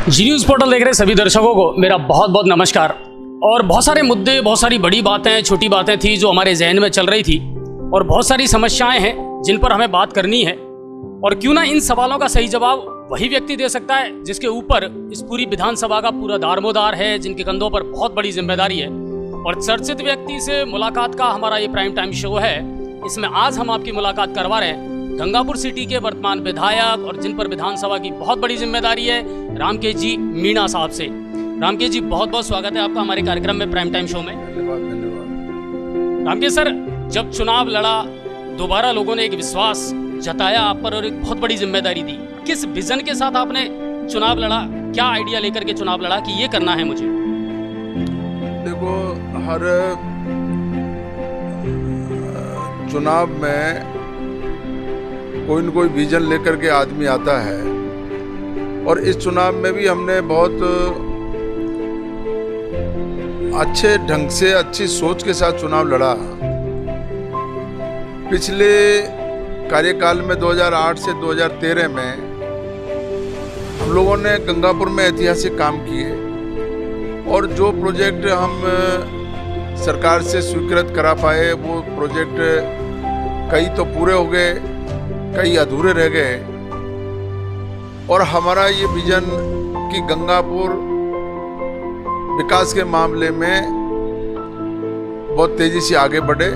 जी news portal देख रहे सभी दर्शकों को मेरा बहुत बहुत नमस्कार। और बहुत सारे मुद्दे, बहुत सारी बड़ी बातें, छोटी बातें थी जो हमारे जहन में चल रही थी और बहुत सारी समस्याएं हैं जिन पर हमें बात करनी है। और क्यों ना इन सवालों का सही जवाब वही व्यक्ति दे सकता है जिसके ऊपर इस पूरी विधानसभा का पूरा दारोमदार है, जिनके कंधों पर बहुत बड़ी जिम्मेदारी है। और चर्चित व्यक्ति से मुलाकात का हमारा ये प्राइम टाइम शो है। इसमें आज हम आपकी मुलाकात करवा रहे हैं गंगापुर सिटी के वर्तमान विधायक और जिन पर विधानसभा की बहुत बड़ी जिम्मेदारी है, रामकेश जी मीणा साहब से। रामकेश जी, बहुत बहुत स्वागत है आपका हमारे कार्यक्रम में, प्राइम टाइम शो में। धन्यवाद। रामकेश सर, जब चुनाव लड़ा दोबारा लोगों ने एक विश्वास जताया आप पर और एक बहुत बड़ी जिम्मेदारी दी। किस विजन के साथ आपने चुनाव लड़ा? क्या आइडिया लेकर के चुनाव लड़ा कि ये करना है मुझे? देखो, हर चुनाव में कोई न कोई विजन लेकर के आदमी आता है और इस चुनाव में भी हमने बहुत अच्छे ढंग से, अच्छी सोच के साथ चुनाव लड़ा। पिछले कार्यकाल में 2008 से 2013 में हम लोगों ने गंगापुर में ऐतिहासिक काम किए और जो प्रोजेक्ट हम सरकार से स्वीकृत करा पाए वो प्रोजेक्ट कई तो पूरे हो गए, कई अधूरे रह गए। और हमारा ये विजन कि गंगापुर विकास के मामले में बहुत तेजी से आगे बढ़े।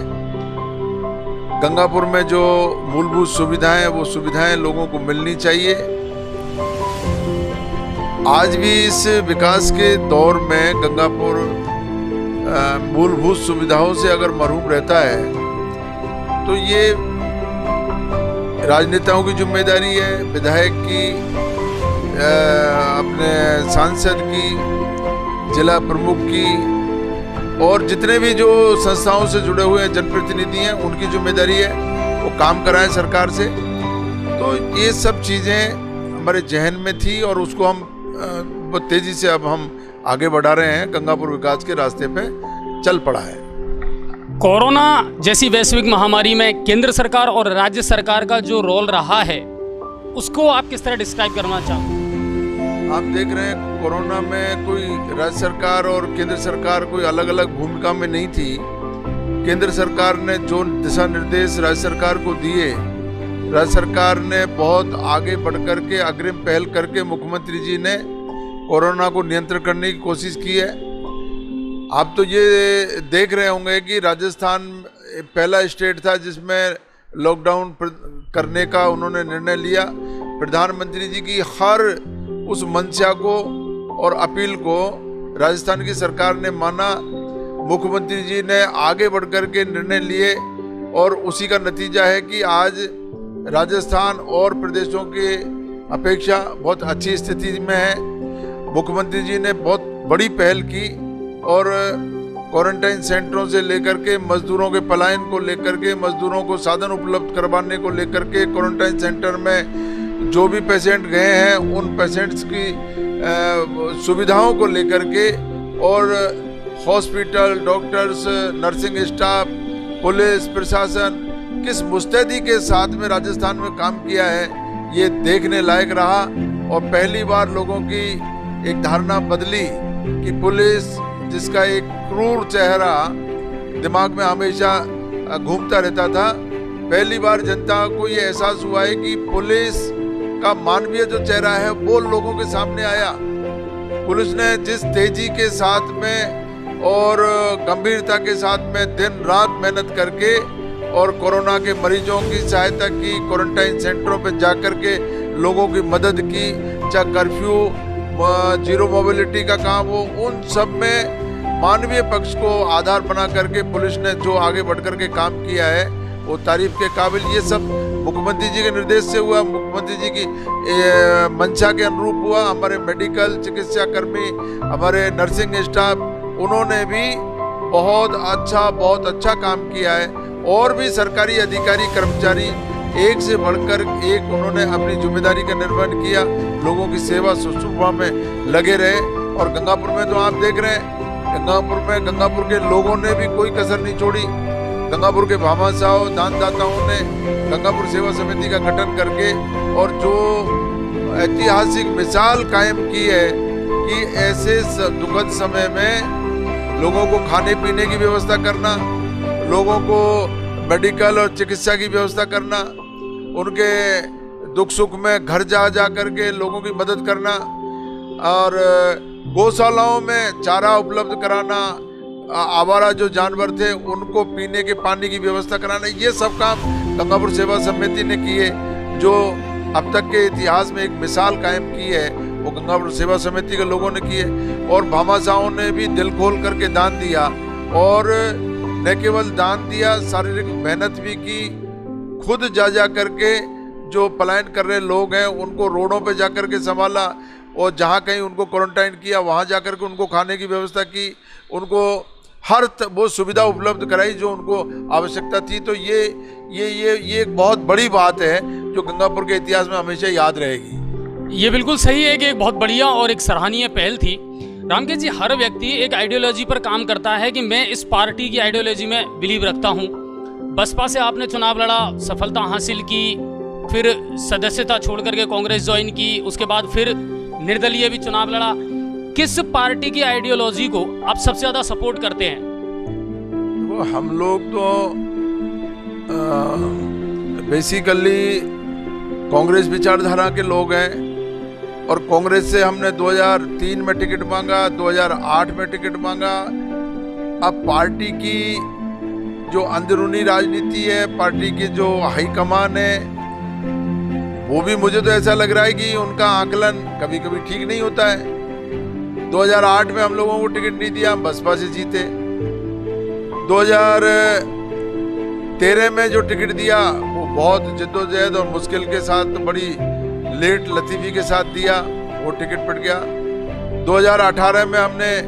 गंगापुर में जो मूलभूत सुविधाएं हैं वो सुविधाएं लोगों को मिलनी चाहिए। आज भी इस विकास के दौर में गंगापुर मूलभूत सुविधाओं से अगर महरूम रहता है तो ये राजनेताओं की जिम्मेदारी है, विधायक की, अपने सांसद की, जिला प्रमुख की और जितने भी जो संस्थाओं से जुड़े हुए हैं जनप्रतिनिधि हैं उनकी जिम्मेदारी है वो काम कराएं सरकार से। तो ये सब चीज़ें हमारे जहन में थी और उसको हम बहुत तेज़ी से अब हम आगे बढ़ा रहे हैं। गंगापुर विकास के रास्ते पे चल पड़ा है। कोरोना जैसी वैश्विक महामारी में केंद्र सरकार और राज्य सरकार का जो रोल रहा है उसको आप किस तरह डिस्क्राइब करना चाहोगे? आप देख रहे हैं कोरोना में कोई राज्य सरकार और केंद्र सरकार कोई अलग अलग भूमिका में नहीं थी। केंद्र सरकार ने जो दिशा निर्देश राज्य सरकार को दिए, राज्य सरकार ने बहुत आगे बढ़ करके अग्रिम पहल करके मुख्यमंत्री जी ने कोरोना को नियंत्रण करने की कोशिश की है। आप तो ये देख रहे होंगे कि राजस्थान पहला स्टेट था जिसमें लॉकडाउन करने का उन्होंने निर्णय लिया। प्रधानमंत्री जी की हर उस मंशा को और अपील को राजस्थान की सरकार ने माना। मुख्यमंत्री जी ने आगे बढ़ कर के निर्णय लिए और उसी का नतीजा है कि आज राजस्थान और प्रदेशों की अपेक्षा बहुत अच्छी स्थिति में है। मुख्यमंत्री जी ने बहुत बड़ी पहल की और क्वारंटाइन सेंटरों से लेकर के मजदूरों के पलायन को लेकर के, मजदूरों को साधन उपलब्ध करवाने को लेकर के, क्वारंटाइन सेंटर में जो भी पेशेंट गए हैं उन पेशेंट्स की सुविधाओं को लेकर के और hospital, doctors, nursing staff, police प्रशासन किस मुस्तैदी के साथ में राजस्थान में काम किया है ये देखने लायक रहा। और पहली बार लोगों की एक धारणा बदली कि पुलिस, जिसका एक क्रूर चेहरा दिमाग में हमेशा घूमता रहता था, पहली बार जनता को ये एहसास हुआ है कि पुलिस का मानवीय जो चेहरा है वो लोगों के सामने आया। पुलिस ने जिस तेजी के साथ में और गंभीरता के साथ में दिन रात मेहनत करके और कोरोना के मरीजों की सहायता की, क्वारंटाइन सेंटरों पे जाकर के लोगों की मदद की, चाहे कर्फ्यू, जीरो मोबिलिटी का काम हो, उन सब में मानवीय पक्ष को आधार बना करके पुलिस ने जो आगे बढ़ करके काम किया है वो तारीफ के काबिल। ये सब मुख्यमंत्री जी के निर्देश से हुआ, मुख्यमंत्री जी की मंशा के अनुरूप हुआ। हमारे मेडिकल चिकित्सा कर्मी, हमारे नर्सिंग स्टाफ, उन्होंने भी बहुत अच्छा काम किया है। और भी सरकारी अधिकारी कर्मचारी एक से बढ़कर एक उन्होंने अपनी जिम्मेदारी का निर्वहन किया, लोगों की सेवा शुश्रूषा में लगे रहे। और गंगापुर में तो आप देख रहे हैं, गंगापुर के लोगों ने भी कोई कसर नहीं छोड़ी। गंगापुर के भामाशाहों, दानदाताओं ने गंगापुर सेवा समिति का गठन करके और जो ऐतिहासिक मिसाल कायम की है कि ऐसे दुखद समय में लोगों को खाने पीने की व्यवस्था करना, लोगों को मेडिकल और चिकित्सा की व्यवस्था करना, उनके दुख सुख में घर जा करके लोगों की मदद करना और गौशालाओं में चारा उपलब्ध कराना, आवारा जो जानवर थे उनको पीने के पानी की व्यवस्था कराना, ये सब काम गंगापुर सेवा समिति ने किए। जो अब तक के इतिहास में एक मिसाल कायम की है वो गंगापुर सेवा समिति के लोगों ने की है। और भामाशाहों ने भी दिल खोल करके दान दिया और न केवल दान दिया, शारीरिक मेहनत भी की, खुद जा करके जो पलायन कर रहे लोग हैं उनको रोडों पे जा करके संभाला और जहाँ कहीं उनको क्वारंटाइन किया वहाँ जा करके उनको खाने की व्यवस्था की, उनको हर वो सुविधा उपलब्ध कराई जो उनको आवश्यकता थी। तो ये एक बहुत बड़ी बात है जो गंगापुर के इतिहास में हमेशा याद रहेगी। ये बिल्कुल सही है कि एक बहुत बढ़िया और एक सराहनीय पहल थी। रामकेश जी, हर व्यक्ति एक आइडियोलॉजी पर काम करता है कि मैं इस पार्टी की आइडियोलॉजी में बिलीव रखता हूँ। बसपा से आपने चुनाव लड़ा, सफलता हासिल की, फिर सदस्यता छोड़ करके कांग्रेस ज्वाइन की, उसके बाद फिर निर्दलीय भी चुनाव लड़ा। किस पार्टी की आइडियोलॉजी को आप सबसे ज्यादा सपोर्ट करते हैं? वो हम लोग तो बेसिकली कांग्रेस विचारधारा के लोग हैं और कांग्रेस से हमने 2003 में टिकट मांगा, 2008 में टिकट मांगा। अब पार्टी की जो अंदरूनी राजनीति है, पार्टी की जो हाईकमान है, वो भी मुझे तो ऐसा लग रहा है कि उनका आकलन कभी कभी ठीक नहीं होता है। 2008 में हम लोगों को टिकट नहीं दिया, हम बसपा से जीते। 2013 में जो टिकट दिया वो बहुत जद्दोजहद और मुश्किल के साथ, बड़ी लेट लतीफ़ी के साथ दिया, वो टिकट पड़ गया। 2018 में हमने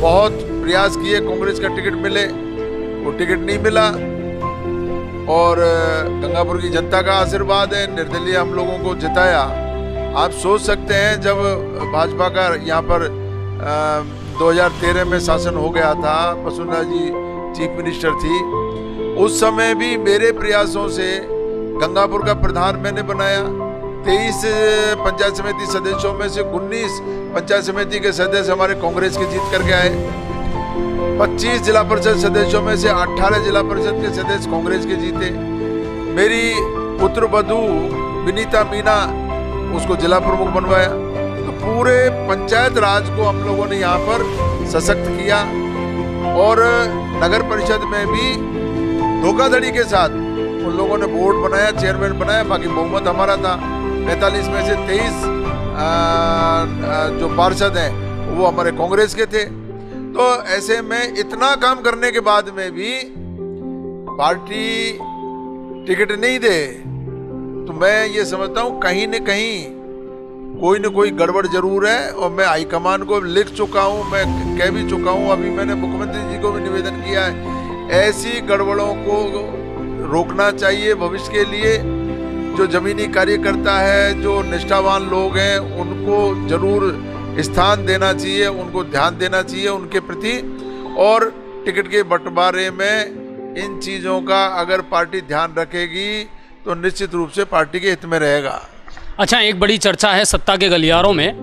बहुत प्रयास किए कांग्रेस का टिकट मिले, वो टिकट नहीं मिला और गंगापुर की जनता का आशीर्वाद है, निर्दलीय हम लोगों को जिताया। आप सोच सकते हैं जब भाजपा का यहाँ पर 2013 में शासन हो गया था, वसुंधरा जी चीफ मिनिस्टर थी, उस समय भी मेरे प्रयासों से गंगापुर का प्रधान मैंने बनाया। 23 पंचायत समिति सदस्यों में से 19 पंचायत समिति के सदस्य हमारे कांग्रेस के जीत करके आए। 25 जिला परिषद सदस्यों में से 18 जिला परिषद के सदस्य कांग्रेस के जीते। मेरी पुत्र वधू विनीता मीना, उसको जिला प्रमुख बनवाया। तो पूरे पंचायत राज को हम लोगों ने यहाँ पर सशक्त किया और नगर परिषद में भी धोखाधड़ी के साथ उन लोगों ने बोर्ड बनाया, चेयरमैन बनाया, बाकी बहुमत हमारा था। 45 में से 23 जो पार्षद हैं वो हमारे कांग्रेस के थे। तो ऐसे में इतना काम करने के बाद में भी पार्टी टिकट नहीं दे तो मैं ये समझता हूँ कहीं न कहीं कोई न कोई गड़बड़ जरूर है। और मैं हाईकमान को लिख चुका हूँ, मैं कह भी चुका हूँ, अभी मैंने मुख्यमंत्री जी को भी निवेदन किया है, ऐसी गड़बड़ों को रोकना चाहिए भविष्य के लिए। जो जमीनी कार्यकर्ता है, जो निष्ठावान लोग हैं, उनको जरूर स्थान देना चाहिए, उनको ध्यान देना चाहिए उनके प्रति। और टिकट के बंटवारे में इन चीज़ों का अगर पार्टी ध्यान रखेगी तो निश्चित रूप से पार्टी के हित में रहेगा। अच्छा, एक बड़ी चर्चा है सत्ता के गलियारों में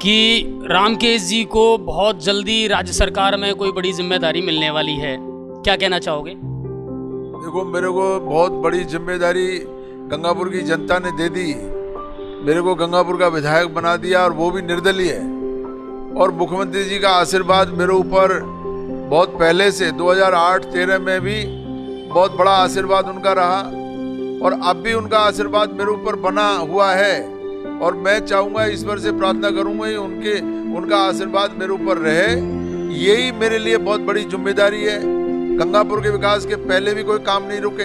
कि रामकेश जी को बहुत जल्दी राज्य सरकार में कोई बड़ी जिम्मेदारी मिलने वाली है, क्या कहना चाहोगे? देखो, मेरे को बहुत बड़ी जिम्मेदारी गंगापुर की जनता ने दे दी। मेरे को गंगापुर का विधायक बना दिया और वो भी निर्दलीय है। और मुख्यमंत्री जी का आशीर्वाद मेरे ऊपर बहुत पहले से 2008-13 में भी बहुत बड़ा आशीर्वाद उनका रहा और अब भी उनका आशीर्वाद मेरे ऊपर बना हुआ है। और मैं चाहूँगा, ईश्वर से प्रार्थना करूँगा उनका आशीर्वाद मेरे ऊपर रहे। यही मेरे लिए बहुत बड़ी जिम्मेदारी है। गंगापुर के विकास के पहले भी कोई काम नहीं रुके,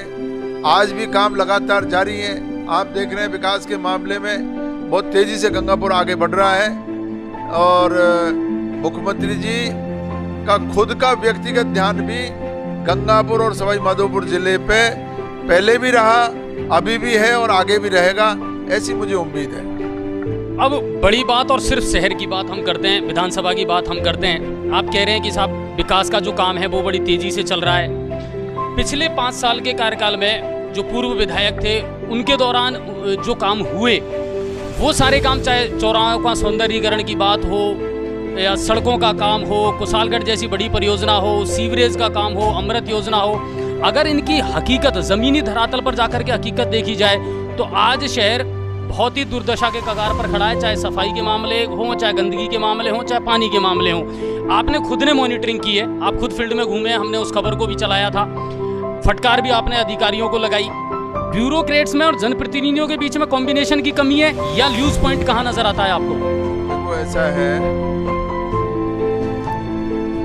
आज भी काम लगातार जारी है। आप देख रहे हैं विकास के मामले में बहुत तेजी से गंगापुर आगे बढ़ रहा है। और मुख्यमंत्री जी का खुद का व्यक्तिगत ध्यान भी गंगापुर और सवाई माधोपुर जिले पे पहले भी रहा, अभी भी है और आगे भी रहेगा, ऐसी मुझे उम्मीद है। अब बड़ी बात और सिर्फ शहर की बात हम करते हैं, विधानसभा की बात हम करते हैं। आप कह रहे हैं कि साहब विकास का जो काम है वो बड़ी तेजी से चल रहा है। पिछले 5 साल के कार्यकाल में जो पूर्व विधायक थे उनके दौरान जो काम हुए वो सारे काम, चाहे चौराहों का सौंदर्यीकरण की बात हो या सड़कों का काम हो, कुशालगढ़ जैसी बड़ी परियोजना हो, सीवरेज का काम हो, अमृत योजना हो, अगर इनकी हकीकत ज़मीनी धरातल पर जाकर के हकीकत देखी जाए तो आज शहर बहुत ही दुर्दशा के कगार पर खड़ा है। चाहे सफाई के मामले हों, चाहे गंदगी के मामले हों, चाहे पानी के मामले हों। आपने खुद ने मॉनिटरिंग की है, आप खुद फील्ड में घूमे, हमने उस खबर को भी चलाया था, फटकार भी आपने अधिकारियों को लगाई। ब्यूरोक्रेट्स में और जनप्रतिनिधियों के बीच में कॉम्बिनेशन की कमी है या लूज पॉइंट कहाँ नजर आता है आपको? देखो ऐसा है,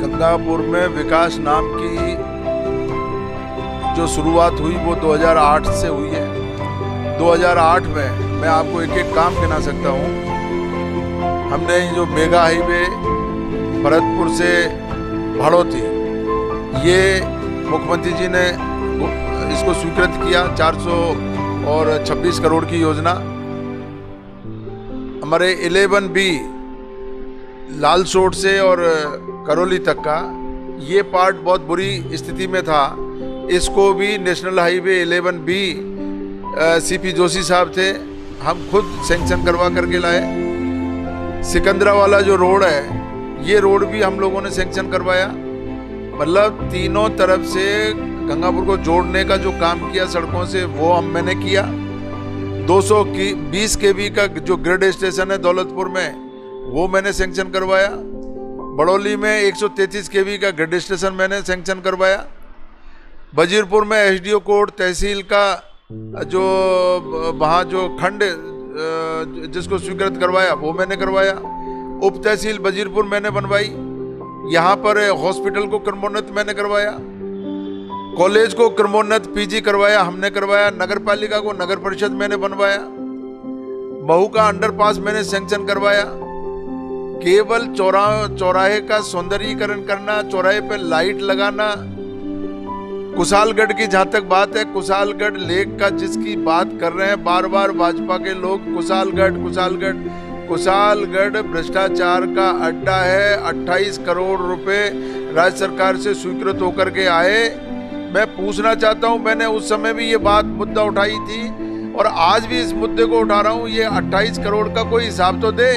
गंगापुर में विकास नाम की जो शुरुआत हुई वो 2008 से हुई है। 2008 में मैं आपको एक एक काम गिना सकता हूँ। हमने जो मेगा हाईवे भरतपुर से भड़ोती, ये मुख्यमंत्री जी ने इसको स्वीकृत किया, 426 करोड़ की योजना। हमारे 11B लालसोट से और करौली तक का ये पार्ट बहुत बुरी स्थिति में था, इसको भी national highway 11B CP Joshi साहब थे, हम खुद सैंक्शन करवा करके लाए। सिकंदरा वाला जो रोड है, ये रोड भी हम लोगों ने सैंक्शन करवाया। मतलब तीनों तरफ से गंगापुर को जोड़ने का जो काम किया सड़कों से, वो मैंने किया। 220 kV का जो ग्रिड स्टेशन है दौलतपुर में, वो मैंने सैंक्शन करवाया। बड़ौली में 133 kV का ग्रिड स्टेशन मैंने सैंक्शन करवाया। वजीरपुर में SDO कोर्ट तहसील का जो वहाँ जो खंड जिसको स्वीकृत करवाया वो मैंने करवाया। उप तहसील वजीरपुर मैंने बनवाई। यहाँ पर हॉस्पिटल को क्रमोन्नत मैंने करवाया, कॉलेज को क्रमोन्नत PG करवाया, हमने करवाया। नगर पालिका को नगर परिषद मैंने बनवाया। महू का अंडरपास मैंने सैंक्शन करवाया। केवल चौराहे का सौंदर्यीकरण करना, चौराहे पे लाइट लगाना। कुशालगढ़ की जहां तक बात है, कुशालगढ़ लेक का जिसकी बात कर रहे हैं बार बार भाजपा के लोग, कुशालगढ़ भ्रष्टाचार का अड्डा है। 28 करोड़ रुपए राज्य सरकार से स्वीकृत होकर के आए। मैं पूछना चाहता हूं, मैंने उस समय भी ये बात मुद्दा उठाई थी और आज भी इस मुद्दे को उठा रहा हूं। ये 28 करोड़ का कोई हिसाब तो दे।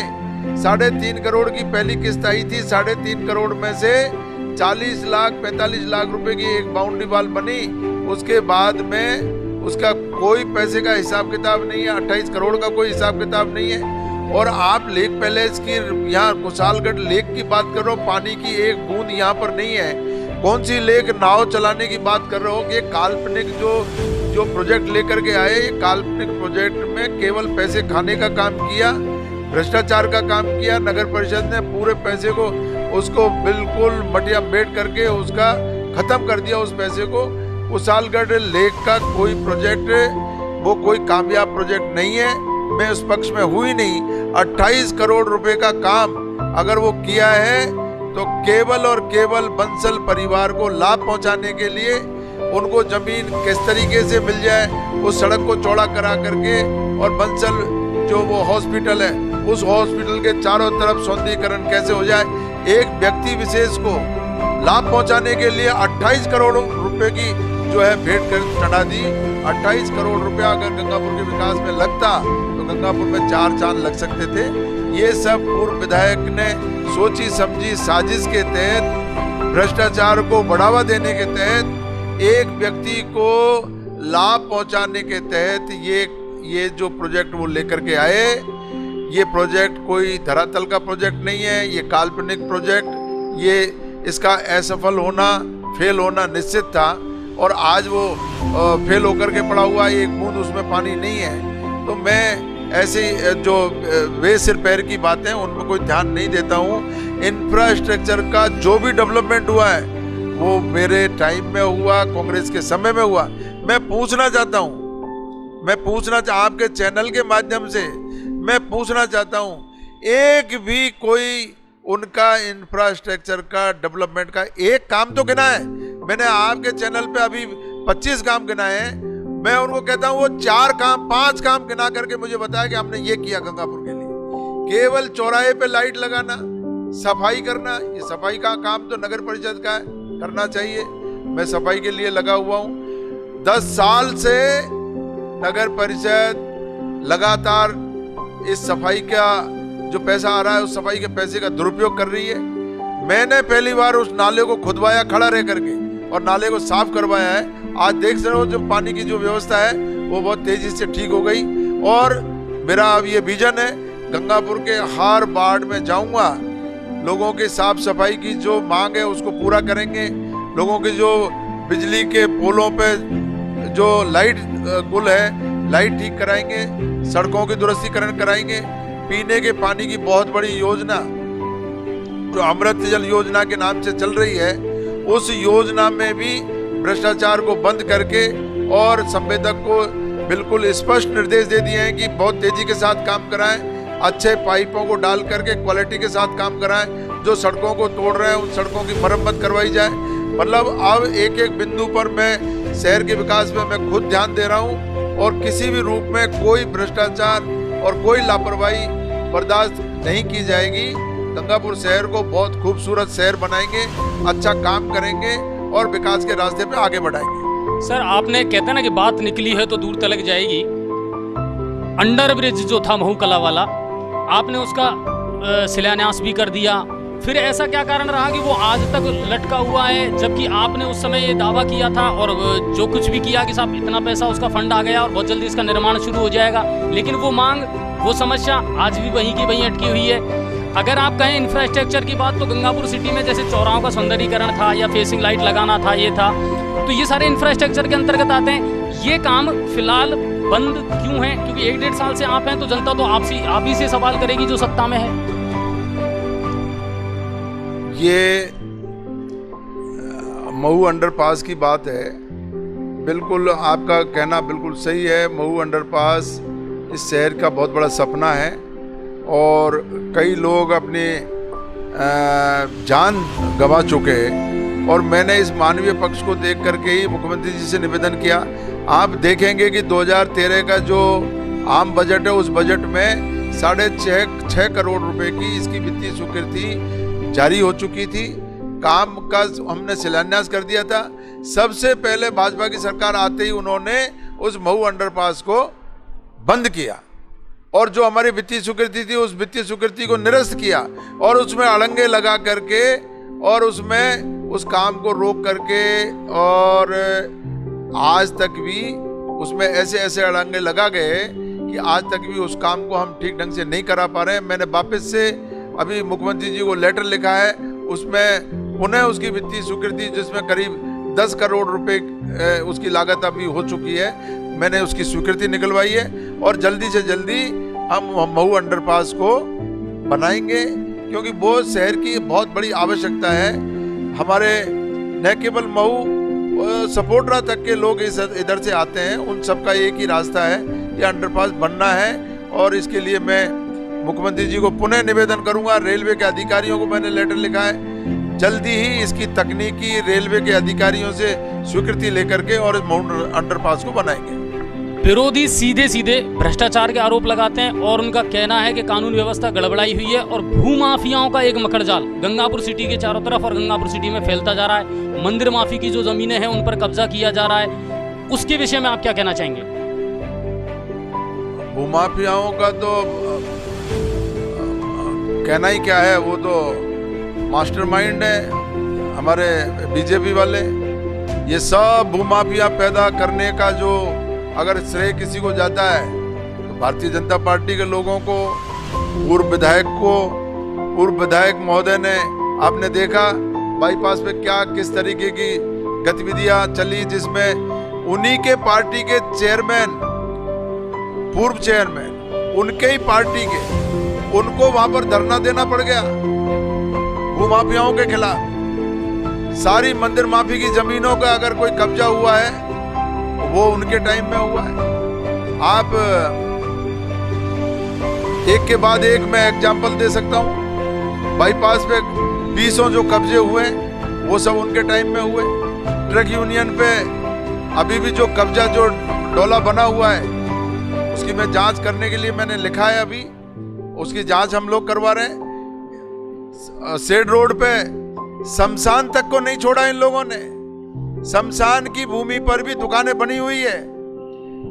3.5 करोड़ की पहली किस्त आई थी, 3.5 करोड़ में से 40 लाख 45 लाख रुपए की एक बाउंड्री वाल बनी। उसके बाद में उसका कोई पैसे का हिसाब किताब नहीं है। 28 करोड़ का कोई हिसाब किताब नहीं है। और आप लेक पैलेस की, यहाँ कुशालगढ़ लेक की बात कर रहे हो, पानी की एक बूंद यहाँ पर नहीं है। कौन सी लेक नाव चलाने की बात कर रहे हो कि काल्पनिक जो प्रोजेक्ट लेकर के आए, काल्पनिक प्रोजेक्ट में केवल पैसे खाने का काम किया, भ्रष्टाचार का काम किया। नगर परिषद ने पूरे पैसे को उसको बिल्कुल मटिया मेट करके उसका खत्म कर दिया उस पैसे को। कुशालगढ़ लेक का कोई प्रोजेक्ट वो कोई कामयाब प्रोजेक्ट नहीं है। मैं उस पक्ष में हुई नहीं। 28 करोड़ रुपए का काम अगर वो किया है तो केवल और केवल बंसल परिवार को लाभ पहुंचाने के लिए, उनको जमीन किस तरीके से मिल जाए, उस सड़क को चौड़ा करा करके, और बंसल जो वो हॉस्पिटल है, उस हॉस्पिटल के चारों तरफ सौंदर्यीकरण कैसे हो जाए, एक व्यक्ति विशेष को लाभ पहुंचाने के लिए 28 करोड़ रुपए की जो है भेंट कर चढ़ा दी। 28 करोड़ रुपया अगर गंगापुर के विकास में लगता तो गंगापुर में 4 चांद लग सकते थे। ये सब पूर्व विधायक ने सोची समझी साजिश के तहत, भ्रष्टाचार को बढ़ावा देने के तहत, एक व्यक्ति को लाभ पहुंचाने के तहत ये जो प्रोजेक्ट वो लेकर के आए। ये प्रोजेक्ट कोई धरातल का प्रोजेक्ट नहीं है, ये काल्पनिक प्रोजेक्ट, ये इसका असफल होना, फेल होना निश्चित था। और आज वो फेल होकर के पड़ा हुआ, एक बूंद उसमें पानी नहीं है। तो मैं ऐसी जो वे सिर पैर की बातें उनमें कोई ध्यान नहीं देता हूँ। इंफ्रास्ट्रक्चर का जो भी डेवलपमेंट हुआ है वो मेरे टाइम में हुआ, कांग्रेस के समय में हुआ। मैं पूछना चाहता हूँ, आपके चैनल के माध्यम से मैं पूछना चाहता हूँ, एक भी कोई उनका इंफ्रास्ट्रक्चर का डेवलपमेंट का एक काम तो गिना है? मैंने आपके चैनल पे अभी 25 काम गिनाए हैं। मैं उनको कहता हूँ वो 4 काम 5 काम गिना करके मुझे बताया कि हमने ये किया गंगापुर के लिए। केवल चौराहे पे लाइट लगाना, सफाई करना, ये सफाई का काम तो नगर परिषद का है, करना चाहिए। मैं सफाई के लिए लगा हुआ हूँ। 10 साल से नगर परिषद लगातार इस सफाई का जो पैसा आ रहा है उस सफाई के पैसे का दुरुपयोग कर रही है। मैंने पहली बार उस नाले को खुदवाया खड़ा रह करके और नाले को साफ करवाया है। आज देख रहे हो जो पानी की जो व्यवस्था है वो बहुत तेजी से ठीक हो गई। और मेरा अब ये विजन है, गंगापुर के हर वार्ड में जाऊंगा, लोगों की साफ सफाई की जो मांग है उसको पूरा करेंगे। लोगों की जो बिजली के पोलों पे जो लाइट गुल है, लाइट ठीक कराएंगे, सड़कों की दुरुस्तीकरण कराएंगे। पीने के पानी की बहुत बड़ी योजना जो अमृत जल योजना के नाम से चल रही है, उस योजना में भी भ्रष्टाचार को बंद करके और संवेदक को बिल्कुल स्पष्ट निर्देश दे दिए हैं कि बहुत तेजी के साथ काम कराएं, अच्छे पाइपों को डाल करके क्वालिटी के साथ काम कराएं। जो सड़कों को तोड़ रहे हैं उन सड़कों की मरम्मत करवाई जाए। मतलब अब एक एक बिंदु पर मैं शहर के विकास में मैं खुद ध्यान दे रहा हूं और किसी भी रूप में कोई भ्रष्टाचार और कोई लापरवाही बर्दाश्त नहीं की जाएगी। गंगापुर शहर को बहुत खूबसूरत शहर बनाएंगे, अच्छा काम करेंगे और विकास के रास्ते पे आगे बढ़ाएंगे। सर, आपने कहते हैं ना कि बात निकली है तो दूर तलक जाएगी। अंडर ब्रिज जो था महू कला वाला, आपने उसका शिलान्यास भी कर दिया, फिर ऐसा क्या कारण रहा कि वो आज तक लटका हुआ है, जबकि आपने उस समय ये दावा किया था और जो कुछ भी किया कि साहब इतना पैसा उसका फंड आ गया और बहुत जल्दी इसका निर्माण शुरू हो जाएगा, लेकिन वो मांग, वो समस्या आज भी वहीं की वहीं अटकी हुई है। अगर आप कहें इंफ्रास्ट्रक्चर की बात, तो गंगापुर सिटी में जैसे चौराहों का सौंदर्यीकरण था या फेसिंग लाइट लगाना था, ये था, तो ये सारे इंफ्रास्ट्रक्चर के अंतर्गत आते हैं। ये काम फिलहाल बंद क्यों है? क्योंकि 1-1.5 साल से आप हैं तो जनता तो आप ही से सवाल करेगी जो सत्ता में है। ये महू अंडरपास की बात है, बिल्कुल आपका कहना बिल्कुल सही है। महू अंडरपास इस शहर का बहुत बड़ा सपना है और कई लोग अपनी जान गंवा चुके हैं और मैंने इस मानवीय पक्ष को देख करके ही मुख्यमंत्री जी से निवेदन किया। आप देखेंगे कि 2013 का जो आम बजट है उस बजट में 6.5 करोड़ रुपए की इसकी वित्तीय स्वीकृति जारी हो चुकी थी। काम का हमने शिलान्यास कर दिया था। सबसे पहले भाजपा की सरकार आते ही उन्होंने उस महू अंडरपास को बंद किया और जो हमारी वित्तीय स्वीकृति थी उस वित्तीय स्वीकृति को निरस्त किया और उसमें अड़ंगे लगा करके और उसमें उस काम को रोक करके, और आज तक भी उसमें ऐसे ऐसे अड़ंगे लगा गए कि आज तक भी उस काम को हम ठीक ढंग से नहीं करा पा रहे हैं। मैंने वापस से अभी मुख्यमंत्री जी को लेटर लिखा है, उसमें पुनः उसकी वित्तीय स्वीकृति जिसमें करीब 10 करोड़ रुपए उसकी लागत अभी हो चुकी है, मैंने उसकी स्वीकृति निकलवाई है और जल्दी से जल्दी हम महू अंडरपास को बनाएंगे क्योंकि वो शहर की बहुत बड़ी आवश्यकता है। हमारे न केवल महू सपोर्टरा तक के लोग इधर से आते हैं, उन सबका एक ही रास्ता है, ये अंडरपास बनना है और इसके लिए मैं मुख्यमंत्री जी को पुनः निवेदन करूंगा। रेलवे के अधिकारियों को मैंने लेटर लिखा है, जल्दी ही इसकी तकनीकी रेलवे के अधिकारियों से स्वीकृति लेकर के और महू अंडरपास को बनाएंगे। विरोधी सीधे सीधे भ्रष्टाचार के आरोप लगाते हैं और उनका कहना है कि कानून व्यवस्था गड़बड़ाई हुई है और भूमाफियाओं का एक मकड़जाल गंगापुर सिटी के चारों तरफ और गंगापुर सिटी में फैलता जा रहा है। मंदिर माफी की जो जमीनें हैं उन पर कब्जा किया जा रहा है, उसके विषय में आप क्या कहना चाहेंगे? भूमाफियाओं का तो कहना ही क्या है, वो तो मास्टरमाइंड है हमारे बीजेपी वाले। ये सब भूमाफिया पैदा करने का जो अगर श्रेय किसी को जाता है तो भारतीय जनता पार्टी के लोगों को, पूर्व विधायक महोदय ने, आपने देखा बाईपास पे क्या किस तरीके की गतिविधियां चली जिसमें उन्हीं के पार्टी के चेयरमैन, पूर्व चेयरमैन उनके ही पार्टी के, उनको वहां पर धरना देना पड़ गया भूमाफियाओं के खिलाफ। सारी मंदिर माफी की जमीनों का अगर कोई कब्जा हुआ है वो उनके टाइम में हुआ है। आप एक के बाद एक मैं एग्जांपल दे सकता हूँ। बाईपास पे 20 जो कब्जे हुए वो सब उनके टाइम में हुए। ट्रक यूनियन पे अभी भी जो कब्जा जो डोला बना हुआ है उसकी मैं जांच करने के लिए मैंने लिखा है, अभी उसकी जांच हम लोग करवा रहे हैं। सेड रोड पे शमशान तक को नहीं छोड़ा इन लोगों ने। शमशान की भूमि पर भी दुकानें बनी हुई है।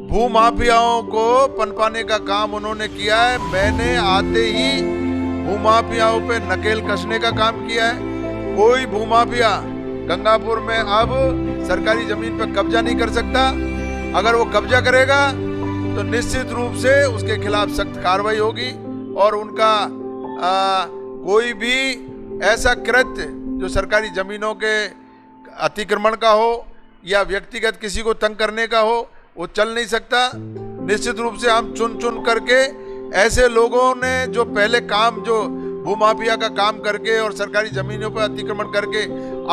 भूमाफियाओं को पनपाने का काम उन्होंने किया है। मैंने आते ही भूमाफियाओं पे नकेल कसने का काम किया है। कोई भूमाफिया गंगापुर में अब सरकारी जमीन पर कब्जा नहीं कर सकता। अगर वो कब्जा करेगा तो निश्चित रूप से उसके खिलाफ सख्त कार्रवाई होगी और उनका कोई भी ऐसा कृत्य जो सरकारी जमीनों के अतिक्रमण का हो या व्यक्तिगत किसी को तंग करने का हो वो चल नहीं सकता। निश्चित रूप से हम चुन चुन करके ऐसे लोगों ने जो पहले काम जो भूमाफिया का काम करके और सरकारी जमीनों पर अतिक्रमण करके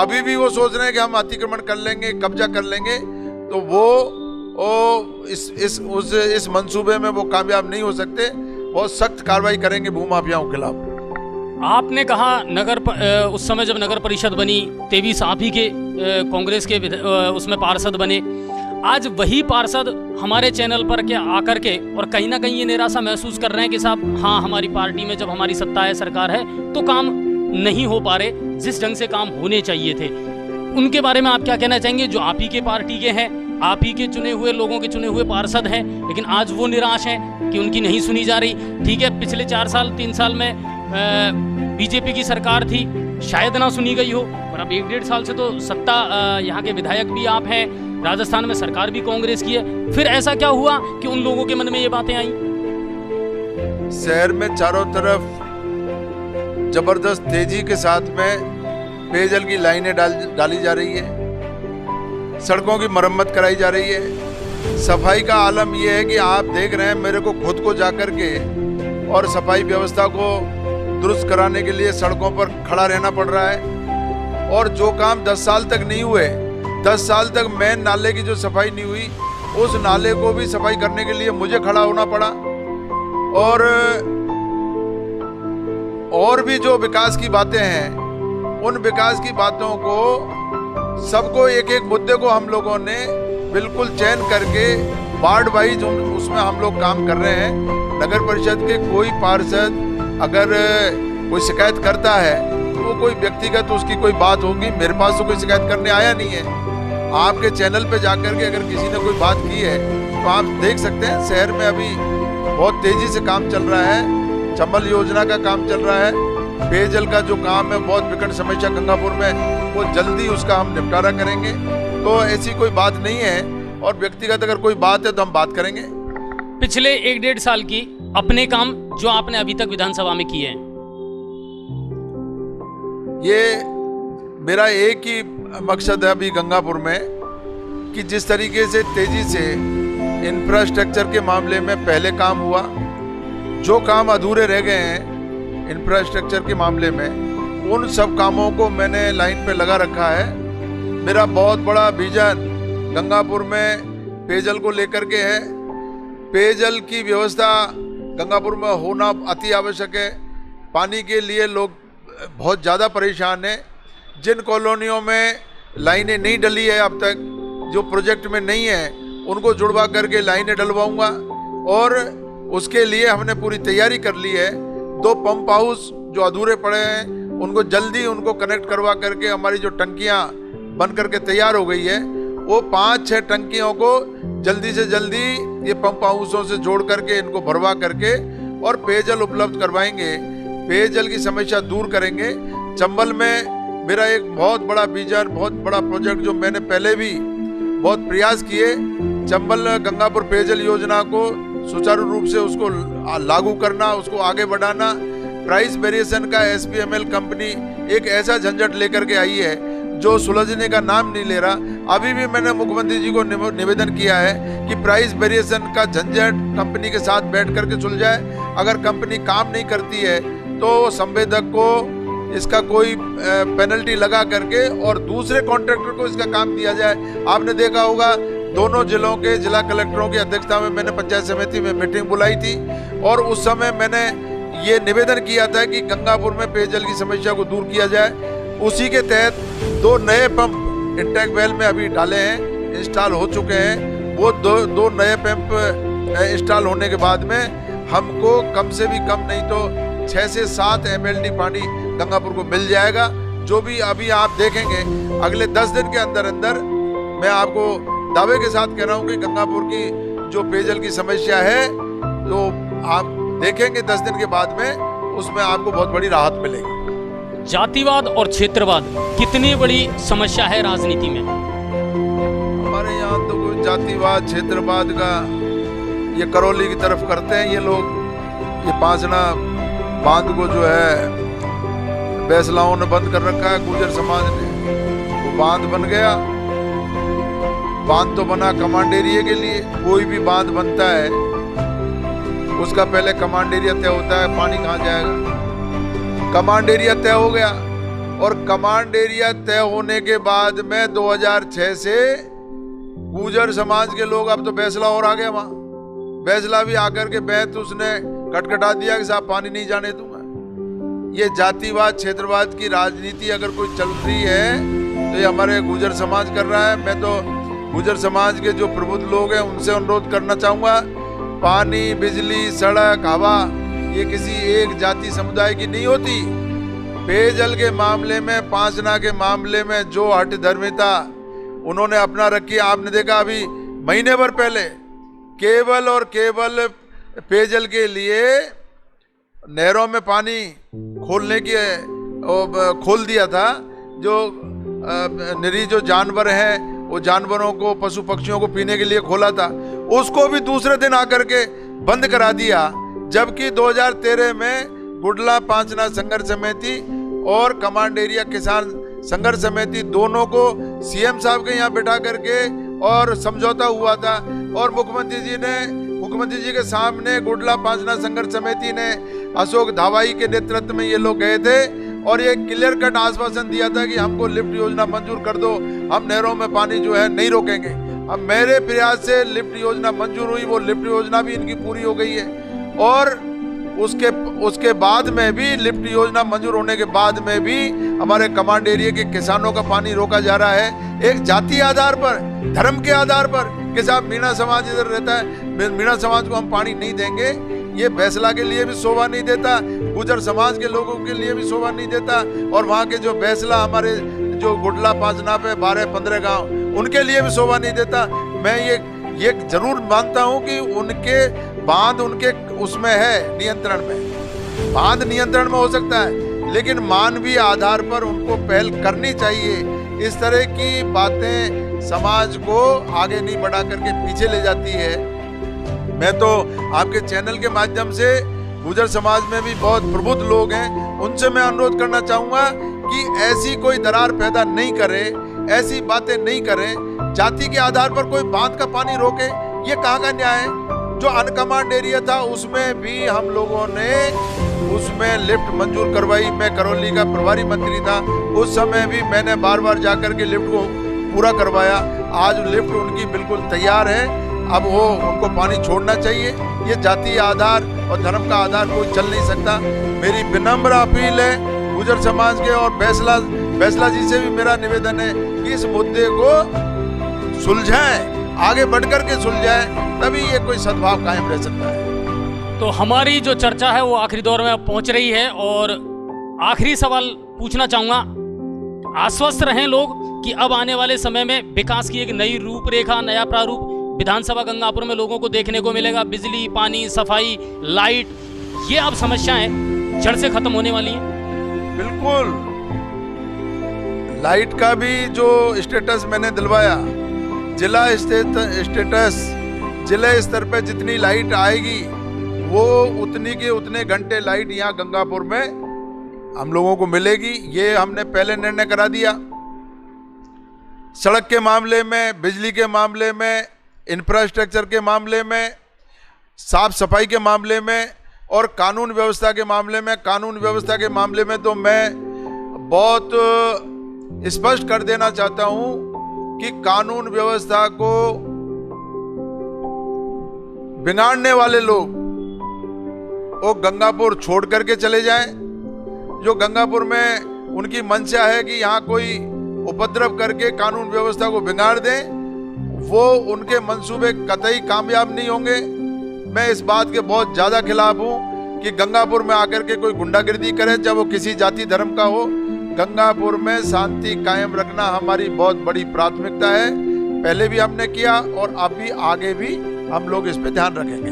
अभी भी वो सोच रहे हैं कि हम अतिक्रमण कर लेंगे, कब्जा कर लेंगे, तो वो इस मंसूबे में वो कामयाब नहीं हो सकते। बहुत सख्त कार्रवाई करेंगे भूमाफियाओं के खिलाफ। आपने कहा उस समय जब नगर परिषद बनी 23 आप ही के कांग्रेस के उसमें पार्षद बने। आज वही पार्षद हमारे चैनल पर के आकर के और कहीं ना कहीं ये निराशा महसूस कर रहे हैं कि साहब हाँ हमारी पार्टी में जब हमारी सत्ता है, सरकार है, तो काम नहीं हो पा रहे जिस ढंग से काम होने चाहिए थे। उनके बारे में आप क्या कहना चाहेंगे जो आप ही के पार्टी के हैं, आप ही के चुने हुए लोगों के चुने हुए पार्षद हैं, लेकिन आज वो निराश हैं कि उनकी नहीं सुनी जा रही। ठीक है, पिछले 4 साल 3 साल में बीजेपी की सरकार थी, शायद ना सुनी गई हो, पर अब 1-1.5 साल से तो सत्ता यहाँ के विधायक भी आप हैं, राजस्थान में सरकार भी कांग्रेस की है। फिर ऐसा क्या हुआ कि उन लोगों के मन में ये बातें आई? शहर में चारों तरफ जबरदस्त तेजी के साथ में पेयजल की लाइनें डाली जा रही है, सड़कों की मरम्मत कराई जा रही है। सफाई का आलम यह है कि आप देख रहे हैं, मेरे को खुद को जाकर के और सफाई व्यवस्था को दुरुस्त कराने के लिए सड़कों पर खड़ा रहना पड़ रहा है। और जो काम 10 साल तक नहीं हुए, 10 साल तक मेन नाले की जो सफाई नहीं हुई, उस नाले को भी सफाई करने के लिए मुझे खड़ा होना पड़ा। और भी जो विकास की बातें हैं, उन विकास की बातों को सबको एक एक मुद्दे को हम लोगों ने बिल्कुल चयन करके वार्ड वाइज उसमें हम लोग काम कर रहे हैं। नगर परिषद के कोई पार्षद अगर कोई शिकायत करता है तो वो कोई व्यक्तिगत उसकी कोई बात होगी, मेरे पास तो कोई शिकायत करने आया नहीं है। आपके चैनल पे जाकर के अगर किसी ने कोई बात की है तो आप देख सकते हैं। शहर में अभी बहुत तेजी से काम चल रहा है, चंबल योजना का काम चल रहा है, पेयजल का जो काम है, बहुत विकट समस्या गंगापुर में, वो जल्दी उसका हम निपटारा करेंगे। तो ऐसी कोई बात नहीं है, और व्यक्तिगत अगर कोई बात है तो हम बात करेंगे। पिछले 1-1.5 साल की अपने काम जो आपने अभी तक विधानसभा में किए हैं, ये मेरा एक ही मकसद है अभी गंगापुर में कि जिस तरीके से तेजी से इंफ्रास्ट्रक्चर के मामले में पहले काम हुआ, जो काम अधूरे रह गए हैं इंफ्रास्ट्रक्चर के मामले में, उन सब कामों को मैंने लाइन पे लगा रखा है। मेरा बहुत बड़ा विजन गंगापुर में पेयजल को लेकर के है। पेयजल की व्यवस्था गंगापुर में होना अति आवश्यक है। पानी के लिए लोग बहुत ज़्यादा परेशान हैं। जिन कॉलोनियों में लाइनें नहीं डली है अब तक, जो प्रोजेक्ट में नहीं है, उनको जुड़वा करके लाइनें डलवाऊंगा। और उसके लिए हमने पूरी तैयारी कर ली है। 2 पंप हाउस जो अधूरे पड़े हैं उनको जल्दी उनको कनेक्ट करवा करके हमारी जो टंकियां बन करके तैयार हो गई है, वो 5-6 टंकियों को जल्दी से जल्दी ये पंप हाउसों से जोड़ करके इनको भरवा करके और पेयजल उपलब्ध करवाएंगे, पेयजल की समस्या दूर करेंगे। चंबल में मेरा एक बहुत बड़ा विजन, बहुत बड़ा प्रोजेक्ट जो मैंने पहले भी बहुत प्रयास किए, चंबल गंगापुर पेयजल योजना को सुचारू रूप से उसको लागू करना, उसको आगे बढ़ाना। प्राइस वेरिएशन का SPML कंपनी एक ऐसा झंझट लेकर के आई है जो सुलझने का नाम नहीं ले रहा। अभी भी मैंने मुख्यमंत्री जी को निवेदन किया है कि प्राइस वेरिएशन का झंझट कंपनी के साथ बैठ करके सुलझाए। अगर कंपनी काम नहीं करती है तो संवेदक को इसका कोई पेनल्टी लगा करके और दूसरे कॉन्ट्रैक्टर को इसका काम दिया जाए। आपने देखा होगा दोनों जिलों के जिला कलेक्टरों की अध्यक्षता में मैंने पंचायत समिति में मीटिंग बुलाई थी और उस समय मैंने ये निवेदन किया था कि गंगापुर में पेयजल की समस्या को दूर किया जाए। उसी के तहत 2 नए पंप इंटेक वेल में अभी डाले हैं, इंस्टॉल हो चुके हैं। वो दो नए पंप इंस्टॉल होने के बाद में हमको कम से भी कम नहीं तो 6 से 7 MLD पानी गंगापुर को मिल जाएगा। जो भी अभी आप देखेंगे अगले 10 दिन के अंदर अंदर मैं आपको दावे के साथ कह रहा हूं कि गंगापुर की जो पेयजल की समस्या है, तो आप देखेंगे 10 दिन के बाद में उसमें आपको बहुत बड़ी राहत मिलेगी। जातिवाद और क्षेत्रवाद कितनी बड़ी समस्या है राजनीति में? हमारे यहाँ तो कोई जातिवाद क्षेत्रवाद का ये करौली की तरफ करते हैं ये लोग। ये पांचना बांध को जो है बैसलाओं ने बंद कर रखा है, गुर्जर समाज ने। वो बांध बन गया, बांध तो बना कमांड एरिया के लिए। कोई भी बांध बनता है उसका पहले कमांड एरिया तय होता है, पानी कहाँ जाएगा। कमांड एरिया तय हो गया, और कमांड एरिया तय होने के बाद में 2006 से गुर्जर समाज के लोग, अब तो बैसला और आ गया वहां, बैसला भी आकर के बैत उसने खटखटा दिया कि साहब पानी नहीं जाने दूंगा। ये जातिवाद क्षेत्रवाद की राजनीति अगर कोई चल रही है तो ये हमारे गुर्जर समाज कर रहा है। मैं तो गुर्जर समाज के जो प्रबुद्ध लोग हैं उनसे अनुरोध करना चाहूंगा, पानी, बिजली, सड़क, हवा ये किसी एक जाति समुदाय की नहीं होती। पेयजल के मामले में, पांचना के मामले में जो हठधर्मिता उन्होंने अपना रखी, आपने देखा अभी महीने भर पहले केवल और केवल पेयजल के लिए नहरों में पानी खोलने की खोल दिया था। जो निरीह जो जानवर हैं वो जानवरों को, पशु पक्षियों को पीने के लिए खोला था, उसको भी दूसरे दिन आकर के बंद करा दिया। जबकि 2013 में गुडला पांचना संघर्ष समिति और कमांड एरिया किसान संघर्ष समिति दोनों को सीएम साहब के यहाँ बैठा करके और समझौता हुआ था, और मुख्यमंत्री जी के सामने गुडला पांचना संघर्ष समिति ने अशोक धावाई के नेतृत्व में ये लोग गए थे और ये क्लियर कट आश्वासन दिया था कि हमको लिफ्ट योजना मंजूर कर दो, हम नहरों में पानी जो है नहीं रोकेंगे। अब मेरे प्रयास से लिफ्ट योजना मंजूर हुई, वो लिफ्ट योजना भी इनकी पूरी हो गई है। और उसके बाद में भी, लिफ्ट योजना मंजूर होने के बाद में भी हमारे कमांड एरिया के किसानों का पानी रोका जा रहा है, एक जाति आधार पर, धर्म के आधार पर कि साहब मीणा समाज इधर रहता है, मीणा समाज को हम पानी नहीं देंगे। ये बैसला के लिए भी शोभा नहीं देता, गुर्जर समाज के लोगों के लिए भी शोभा नहीं देता, और वहाँ के जो बैसला हमारे जो गुडला पांचना पे 12-15 गांव, उनके लिए भी शोभा नहीं देता। मैं ये जरूर मानता हूँ कि उनके बांध उनके उसमें है, नियंत्रण में, बांध नियंत्रण में हो सकता है, लेकिन मानवीय आधार पर उनको पहल करनी चाहिए। इस तरह की बातें समाज को आगे नहीं बढ़ा करके पीछे ले जाती है। मैं तो आपके चैनल के माध्यम से, गुर्जर समाज में भी बहुत प्रबुद्ध लोग हैं, उनसे मैं अनुरोध करना चाहूंगा कि ऐसी कोई दरार पैदा नहीं करे, ऐसी बातें नहीं करें। जाति के आधार पर कोई बांध का पानी रोके, ये कहाँ का न्याय है? जो अनकमांड एरिया था उसमें भी हम लोगों ने उसमें लिफ्ट मंजूर करवाई। मैं करौली का प्रभारी मंत्री था, उस समय भी मैंने बार बार जाकर के लिफ्ट को पूरा करवाया। आज लिफ्ट उनकी बिल्कुल तैयार है, अब वो उनको पानी छोड़ना चाहिए। ये जातीय आधार और धर्म का आधार कोई चल नहीं सकता। मेरी विनम्र अपील है गुर्जर समाज के, और बैसला जी से भी मेरा निवेदन है कि इस मुद्दे को सुलझाएं, आगे बढ़कर के सुलझाएं, तभी ये कोई सद्भाव कायम रह सकता है। तो हमारी जो चर्चा है वो आखिरी दौर में पहुंच रही है, और आखिरी सवाल पूछना चाहूँगा, आश्वस्त रहें लोग कि अब आने वाले समय में विकास की एक नई रूपरेखा, नया प्रारूप विधानसभा गंगापुर में लोगों को देखने को मिलेगा। बिजली, पानी, सफाई, लाइट, ये अब समस्याएं जड़ से खत्म होने वाली हैं। बिल्कुल, लाइट का भी जो स्टेटस मैंने दिलवाया, जिला स्टेटस, जिले स्तर पे जितनी लाइट आएगी वो उतनी के उतने घंटे लाइट यहाँ गंगापुर में हम लोगों को मिलेगी। ये हमने पहले निर्णय करा दिया। सड़क के मामले में, बिजली के मामले में, इंफ्रास्ट्रक्चर के मामले में, साफ सफाई के मामले में, और कानून व्यवस्था के मामले में। कानून व्यवस्था के मामले में तो मैं बहुत स्पष्ट कर देना चाहता हूं कि कानून व्यवस्था को बिगाड़ने वाले लोग वो गंगापुर छोड़ करके चले जाएं। जो गंगापुर में उनकी मंशा है कि यहाँ कोई उपद्रव करके कानून व्यवस्था को बिगाड़ दें, वो उनके मंसूबे कतई कामयाब नहीं होंगे। मैं इस बात के बहुत ज़्यादा खिलाफ हूँ कि गंगापुर में आकर के कोई गुंडागिर्दी करे, चाहे वो किसी जाति धर्म का हो। गंगापुर में शांति कायम रखना हमारी बहुत बड़ी प्राथमिकता है। पहले भी हमने किया और अब भी आगे भी हम लोग इस पे ध्यान रखेंगे।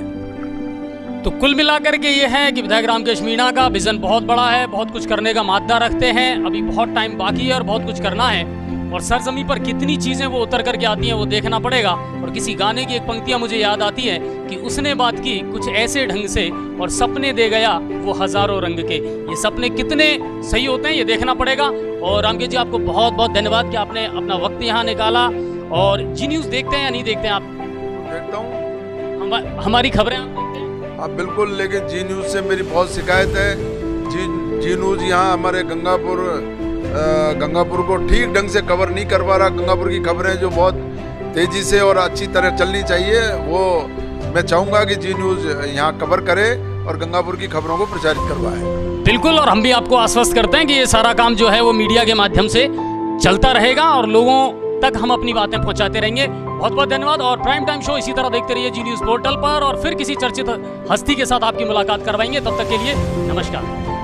तो कुल मिलाकर के ये है कि विधायक रामकेश मीणा का विजन बहुत बड़ा है, बहुत कुछ करने का मादा रखते हैं, अभी बहुत टाइम बाकी है और बहुत कुछ करना है, और सरजमी पर कितनी चीज़ें वो उतर करके आती हैं वो देखना पड़ेगा। और किसी गाने की एक पंक्तियाँ मुझे याद आती है कि उसने बात की कुछ ऐसे ढंग से और सपने दे गया वो हज़ारों रंग के। ये सपने कितने सही होते हैं ये देखना पड़ेगा। और रामकेश जी आपको बहुत बहुत धन्यवाद कि आपने अपना वक्त यहाँ निकाला। और जी न्यूज़ देखते हैं या नहीं देखते हैं आप? देखता हूँ हमारी खबरें आप देखते हैं? हाँ बिल्कुल, लेकिन जी न्यूज़ से मेरी बहुत शिकायत है। जी न्यूज़ यहाँ हमारे गंगापुर को ठीक ढंग से कवर नहीं कर पा रहा। गंगापुर की खबरें जो बहुत तेज़ी से और अच्छी तरह चलनी चाहिए वो मैं चाहूँगा कि जी न्यूज़ यहाँ कवर करे और गंगापुर की खबरों को प्रचारित करवाए। बिल्कुल, और हम भी आपको आश्वस्त करते हैं कि ये सारा काम जो है वो मीडिया के माध्यम से चलता रहेगा और लोगों तक हम अपनी बातें पहुंचाते रहेंगे। बहुत बहुत धन्यवाद। और प्राइम टाइम शो इसी तरह देखते रहिए जी न्यूज़ पोर्टल पर, और फिर किसी चर्चित हस्ती के साथ आपकी मुलाकात करवाएंगे। तब तक के लिए नमस्कार।